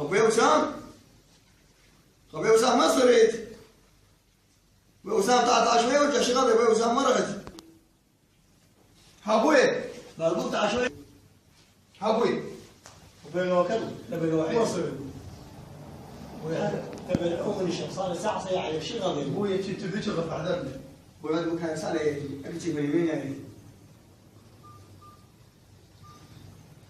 ابويا وسام ابويا وسام ما صريت ابويا وسام تعال شويه ورجع شغل ابويا وسام ما رحت ابويا مربوط تعال شويه ابويا ابويا وكذا ابويا واحد ما صريت تبع الأول صار ساعة صياح على شيء غير ابويا تبي تشغل عذبنا ابويا ما كان رساله ابي من اليمين يعني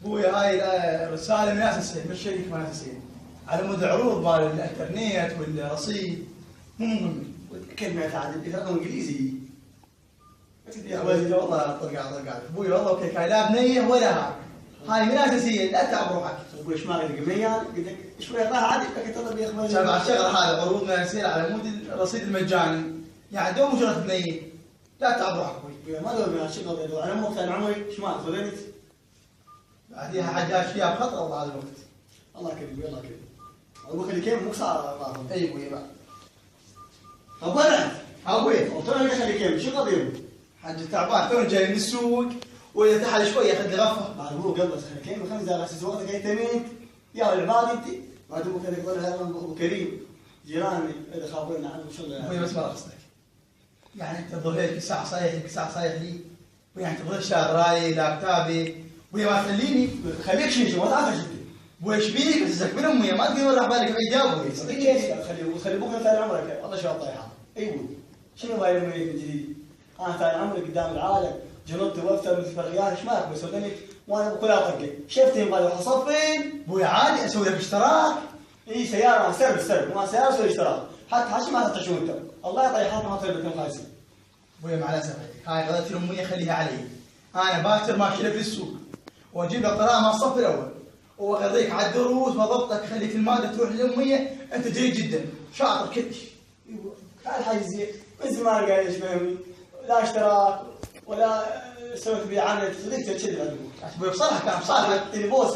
ابويا هاي رساله من ناس السين مش شريك مال السين على مود عروض مال الانترنت والرصيد مو مهم. كلمه عاد رقم انجليزي يا ولدي والله طلع ابوي والله اوكي كان لا بنيه ولا هاي من اساسيه لا تتعب روحك. ابوي ايش ما قلت لك مليان قلت لك شوي راح عادي لكن ترى بياخذ تبع الشغله هذا عروض من السين على مود الرصيد المجاني يعني دوم شغله بنيه لا تتعب روحك ابوي. ما دور من الشغل انا مو كان عمري ايش ما خذيت بعديها حاجات فيها بخطره والله هذا الوقت. الله كريم الله كريم ابوك اللي كيف مو صار ما اي ابوي بقى ابوي ابوي قلت له ليش اللي كيف شو قضيه حاجه تعبان توني جاي من السوق واذا تحل شوي ياخذ لي غفه. بعد ابوك قبل كيف 5000 اساس وقتك انت مين يا العباد انت بعد ابوك هذا يقول هذا ابو كريم جيراني اذا خافونا عنه شغله ابوي بس ما قصدك يعني انت تظل هيك ساعه صايح لك ساعه صايح لي ويعني تظل شاغراي لابتابي وهي ما تخليني خليك شو ما تعرف شو ابوي ايش بيك بس من امي ما تقدر راح بالك بعيد يا ابوي صدق كيف خلي بكره ثاني عمرك والله شو طايحه ايوه شنو باين منك من جديد انا ثاني عمري قدام العالم جنطت واكثر من فريال ايش مالك بسولني وانا بكل اطقك شفتني مالي حصفين ابوي عادي اسوي لك اشتراك. اي سياره سرب ما سياره اسوي اشتراك حتى حشي ما تطيحون انت الله يطيحك ما تصير بكم خايسين ابوي مع الاسف هاي قضيه الاميه خليها علي انا باكر ماشي لك للسوق واجيب لك قراءه مع الصف الاول واغذيك على الدروس واضبطك خليك الماده تروح للاميه انت جيد جدا شاطر كلش. الحاج زين من زمان قاعد ايش فهمني لا اشتراك ولا سويت بي عملت صدقت كذا ابوي بصراحه كان بصراحه تليبوس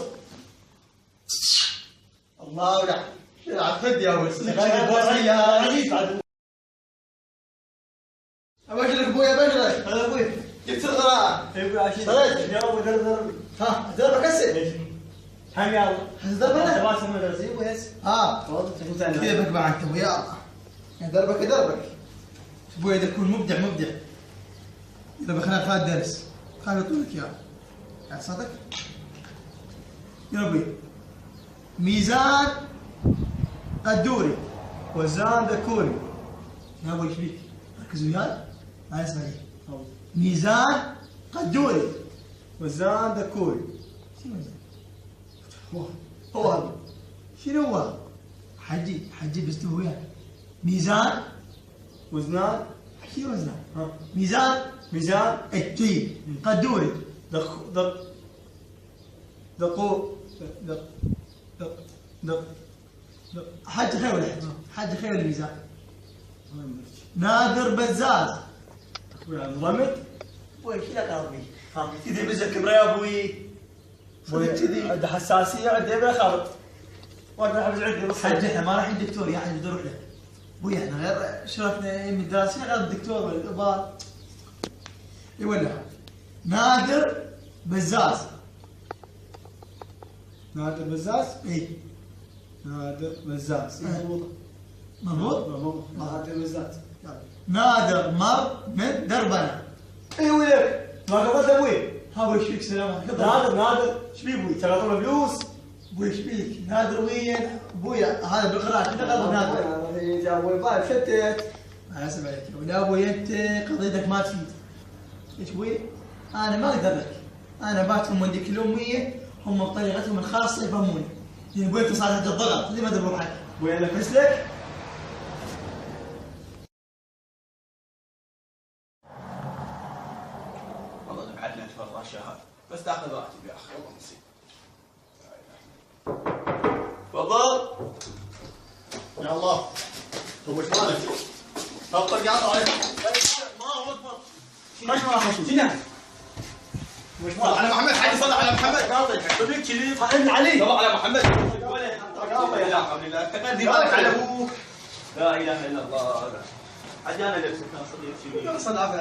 الله ولا على خد يا ابوي صدق عزيز بعد ابشرك ابوي ابشرك هذا ابوي جبت القراءه ابوي عشيز صدق يا ابوي درب ها دربك هسه هم يا الله دربنا ما اسمه درسي ويس اه كذا بقبع انت ابوي يا الله يعني دربك ابوي اذا تكون مبدع اذا بخلال خالد درس خالد يطول لك اياه يعني صدق يا ابوي ميزان الدوري وزان ذكوري يا ابوي ايش فيك؟ ركز وياي ما اسمع ميزان قدوري وزان ذكوري شنو ميزان؟ هو هذا شنو هو؟ حجي بس تو وياي ميزان وزنان شنو وزنان؟ ها ميزان ايه جيد قدوري دقو حج خير ولا حج خير ولا ميزان؟ نادر بزاز ضمت ابوي ايش لك قلبي؟ كذي بزكم يا ابوي كذي عنده حساسيه عنده ابره خرط وانا ابز عندي حج احنا ما رايحين دكتور يا حج نروح له ابوي احنا غير شرفنا من الدراسيه غير الدكتور والابار اي ولا نادر بزاز نادر بزاز اي نادر بزاز مضبوط نادر بزاز نادر مر من دربنا اي ولك ما قبضت ابوي ها ابوي ايش فيك سلامة نادر ايش بيه ابوي ترى طول فلوس ابوي ايش فيك نادر وين ابوي هذا بالقراءة كذا غلط نادر يا ابوي بايب شتت انا اسف عليك ولا ابوي انت قضيتك ما تفيد ايش ابوي؟ انا ما اقدر لك انا باتهم وديك الاميه هم بطريقتهم الخاصه يفهموني يعني ابوي انت صارت الضغط اللي ما ادري بروحك ابوي انا فزلك والله قعدنا نتفرج شهر بس تاخذ راتب يا اخي والله نسيت. تفضل يا الله هو ايش مالك؟ تفضل قاطع عليك ما هو اكبر ايش ما خشوا جنان وش صل على محمد حاج صل على محمد قاطع تبيك كذي طحن علي صل على محمد قاطع لا حول الله تقدم بالك على ابوك لا اله الا الله عجانا لبسك كان صديق شبيه صل عافيه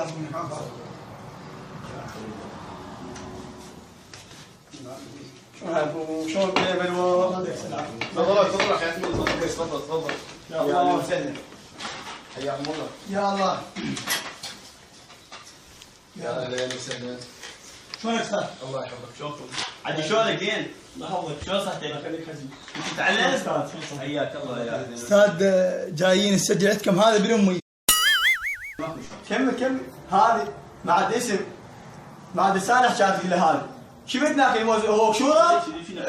يا شلون كيف الوضع؟ تفضل حياكم الله. تفضل. يا الله وسهلا. حياكم الله. يا الله. يا اهلا وسهلا. شلونك استاذ؟ الله يحفظك. شلونكم؟ عادي شلونك زين؟ الله يحفظك. شلون صحتك؟ الله يخليك حزين. تعلمت؟ استاذ حياك الله يا اهلا. استاذ جايين نسجل عندكم هذا بالامي. كمل هذه بعد اسم بعد لسان حكيت له هذا شفتنا اخي هو شورى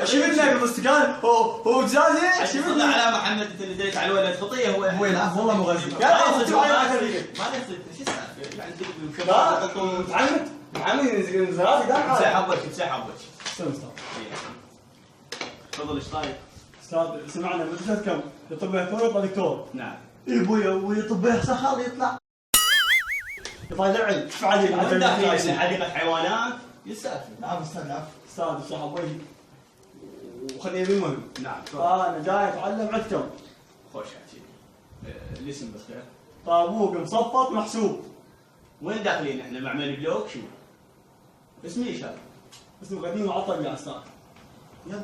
شفتنا بالاستكان هو جزازه شفتنا على محمد انت اللي ديت على الولد خطيه هو يلعب والله مغزي ما يصير شو السالفه يعني تعلمت زرافي دام مسحبك تفضل ايش رايك؟ استاذ سمعنا مدرستكم يطبع يطلع دكتور نعم اي ابويا ويطبع سخر يطلع يطلع عين شو علي داخل حديقه حيوانات يسافر. نعم استاذ نعم استاذ افتح ابوي وخليه بالمهم. نعم انا جاي اتعلم عندكم. خوش حكي الاسم بس خير. طابوق مصفط محسوب. وين داخلين احنا معمل بلوك شو؟ اسمي ايش هذا؟ اسمه قديم وعطل يا استاذ. يلا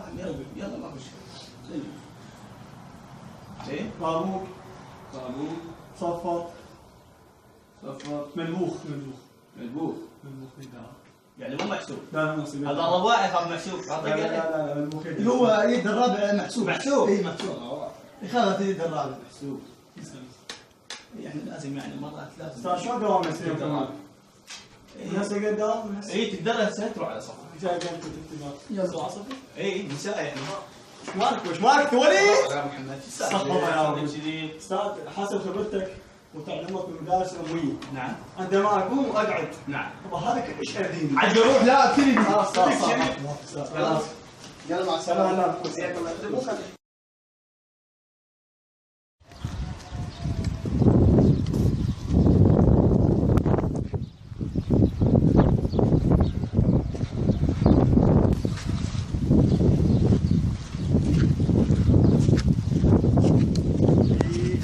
ما في زين طابوق قانون صفط صفر ملبوخ ملبوخ بالدار. يعني مو محسوب. لا مو محسوب. هذا الرباعي صار محسوب. لا ملبوخ. اللي هو يد الرابع محسوب. محسوب. اي محسوب. يخالف يد الرابع. محسوب. يعني لازم يعني مرات لازم. استاذ شلون دوام يصير كمان؟ هسه قدام اي تقدر هسه تروح على صفر. جاي قلت تكتب يلا عصبي. اي نساء يعني. وش مالك تولي؟ يا محمد صح والله يا رب. كذي. استاذ حسب خبرتك وتعلمك بالمدارس الامويه نعم عندما اقوم واقعد نعم. طب هذا كلش اذيني. عاد روح لا كذي. خلاص خلاص. يلا مع السلامه. لا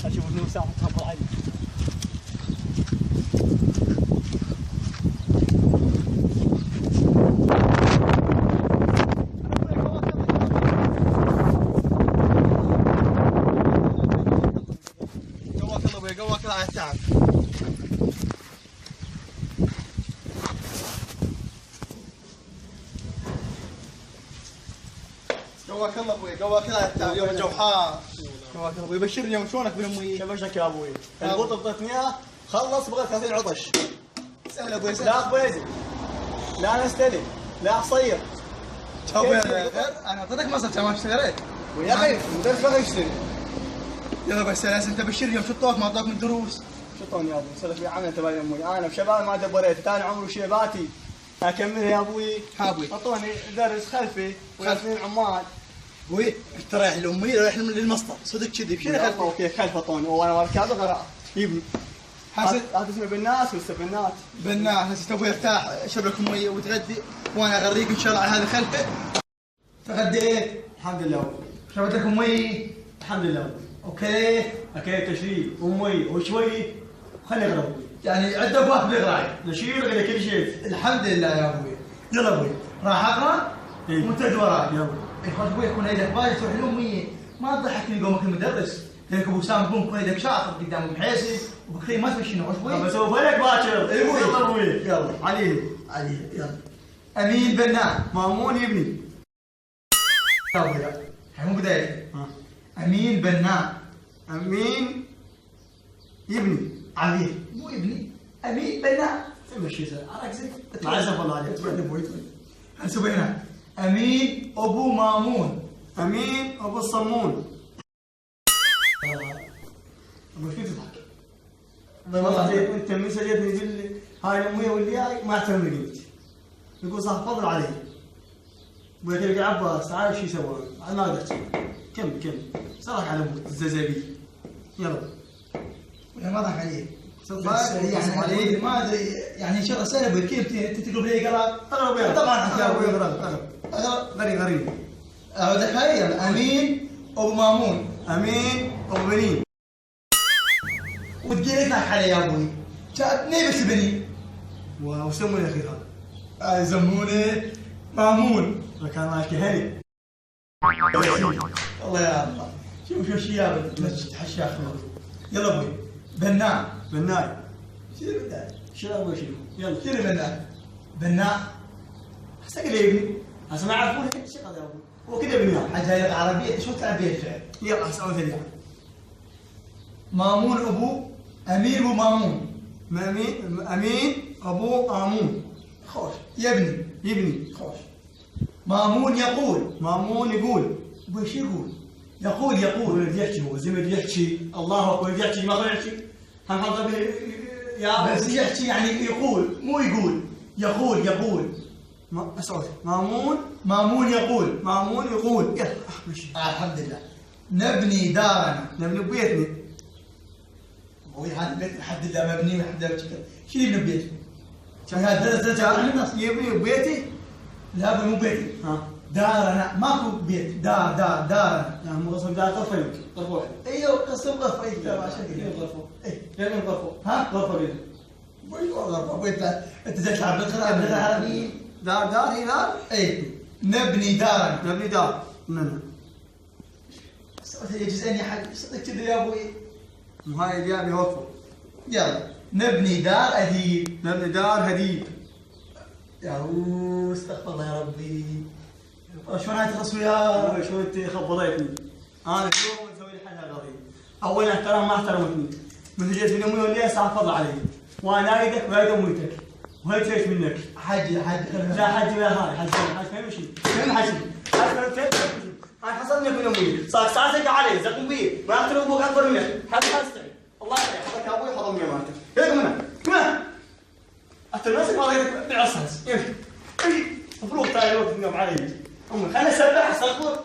اشوف انه ساعه تهبط علي. قواك الله على التعب. قواك الله ابوي قواك الله على التعب. يوم الجو حار. قواك الله ابوي بشرني يوم شلونك بالامي. شبشك يا ابوي البط بطتني اياه خلص بغيت 30 عطش. سهل ابوي سهل. لا قبيزي لا نستلم لا قصير. ابوي انا اعطيتك مصر ما اشتريت. ويا اخي مدرس ما يشتري. يلا بس سلاسل انت بشرني يوم شطوك ما اعطوك من الدروس. شطوني يا ابوي سلف لي عمل تبع امي انا بشباب ما دبريت ثاني عمري شيباتي اكملها يا ابوي. ها ابوي اعطوني درس خلفي وياخذين عمال. ابوي انت رايح لامي رايح للمصدر صدق كذي بشيل خلفي. اوكي خلف اعطوني وانا مركب غراء يبني. حاسس هذا اسمه بالناس ولا بنات؟ بالناس هسه تبغى ارتاح اشرب لك مي وتغدي وانا اغريك ان شاء الله على هذا خلفه. تغديت الحمد لله شربت لك مي الحمد لله. اوكي اكلت تشريب ومي وشوي خلي اغرب. يعني عده ابواب بالغراي. نشيل غير كل شيء. الحمد لله يا ابوي. يلا ابوي راح اقرا إيه. وانت وراي. يلا يخرج ابوي يكون ايدك بايظ تروح لامي ما تضحكني قومك المدرس. لك ابو سام يكون ايدك شاطر قدام ابو محيسي وبكري ما تمشينا وش طب ابوي؟ اسوي لك باكر. إيه ابوي. يلا ابوي يلا علي علي يلا. امين بناء مامون يبني. يا ابوي هاي مو بدايه. ها. امين بناء امين يبني. علي مو ابني امين بناء. مشي سهل ركزك مع السلامه الله عليك. تبعد ابوي نسوي هنا امين ابو مامون. امين ابو الصمون. ابو كيف تضحك؟ والله انت من سجلتني يقول لي هاي الاميه واللي ما احترم قيمتي. يقول صاحب فضل علي. ابوي تلقى عباس عارف شو يسوي؟ انا ما اقدر كمل سرك على ابوي الززابي. يلا ولا ما ضحك عليه. بس يعني عليه ما ادري يعني شغله سهله ابوي كيف تقلب لي قرار. اغرب يا طبعا انت يا ابوي اغرب غريب. تخيل امين ابو مامون امين ابو بنين. وتقول لك عليه يا ابوي جاتني بس بنين. وسموني الاخير هذا يسمونه مامون. كان مالك هني. الله يا الله. شوف شياب حشاخ. يلا ابوي. بناء. بناي. شنو بناء؟ شنو ابوي شنو؟ يلا. شنو بناء؟ بناء. هسه قال يبني. هسه ما يعرفون ايش هذا ابوي. هو كذا بناء. حاجه عربيه، شو تعبير الفعل؟ يلا هسه اول ثانيه. مامون ابو امين ابو مامون. امين ابو امون. خوش. يبني. يبني. خوش. مامون يقول. مامون يقول. ابوي شو يقول؟ يقول ولد يحكي هو زي ما يحكي الله اكبر يحكي ما غير يحكي هم حضر به يا بس يحكي يعني يقول مو يقول. يقول اسعد مامون يقول. يلا ماشي. الحمد لله. نبني دارنا. نبني بيتنا. ابوي هذا البيت الحمد لله مبني والحمد لله بشكل. شو يبني ببيتي؟ هذا درس يبني بيتي. لا مو بيتي. ها دارنا ماكو بيت. دارنا. لا مو قسم دار غرفه يمكن غرفه واحده. ايوه قسم غرفه. اي ترى عشان كيف كذا. غرفه؟ اي كيف غرفه؟ ها؟ غرفه بيت. ابوي غرفه. ابوي انت جاي تلعب بالقراءه العربيه. دار هي دار. اي نبني دارنا. نبني دار. نعم. سويت يجزئني حق صدق كذا يا ابوي. وهاي اليابي وقفوا. يلا نبني دار اديب. نبني دار هديب. يا هو استغفر الله يا ربي. شلون هاي التصوير؟ شو انت خبريتني؟ انا اليوم مسوي لي حل قضيه. اولا احترام ما احترمتني. من جيت من امي والليل صار فضل علي. وانا ايدك وايد اميتك. وهيك ليش منك؟ حاجي لا حاج لا هاي حاج فهم شيء. فهم حاج. انا حصلني من امي. صار ساعتك علي زقم بي. ما اقتل ابوك اكبر منك. حد حستحي. الله يحفظك ابوي حضرني امانتك. هيك منك. التلمسك ما غيرك بعصاص. يمشي. مفروض تاعي الوقت اليوم علي. امي خليني اسبح استغفر.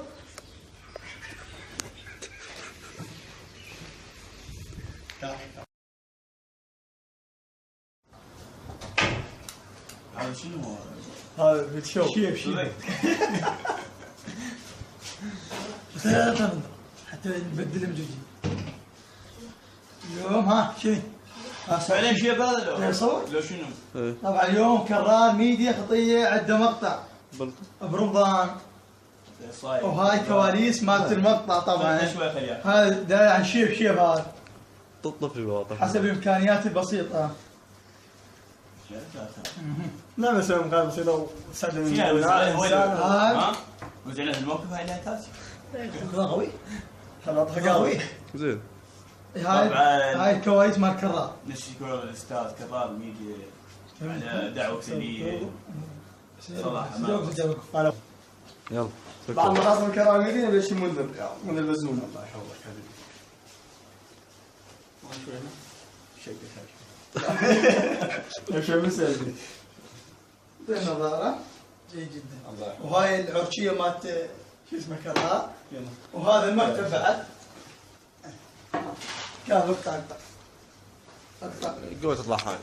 هذا شنو هو؟ هذا بتشوف شيب حتى نبدل مجوجي. اليوم ها شنو؟ فعليا شيب هذا لو يصور؟ لو شنو؟ طبعا اليوم كرار ميديا خطيه عنده مقطع برمضان. وهاي كواليس مالت المقطع طبعا. شوي خليها. هذا داير عن شيب هذا تطلق الواضح حسب امكانياتي البسيطه. لا بس يوم كان بسيطة وسعد من فيها هذا وزعنا في الموقف هاي لها تاج. قوي. خلاطها قوي. زين. هاي الكواليس مال كرار. نشكر الاستاذ كرار ميديا على دعوته لي صراحه ما يلا بعد ما خلصنا الكراميلين بيش منذر البزون. الله يحفظك حبيبي. ما شوي هنا. شيء شوي مسألة. بالنظاره جيد جدا. الله يحفظك. وهاي العرشيه مالت شو اسمه كرار. وهذا المكتب بعد كان مقطع قوة تطلع هاي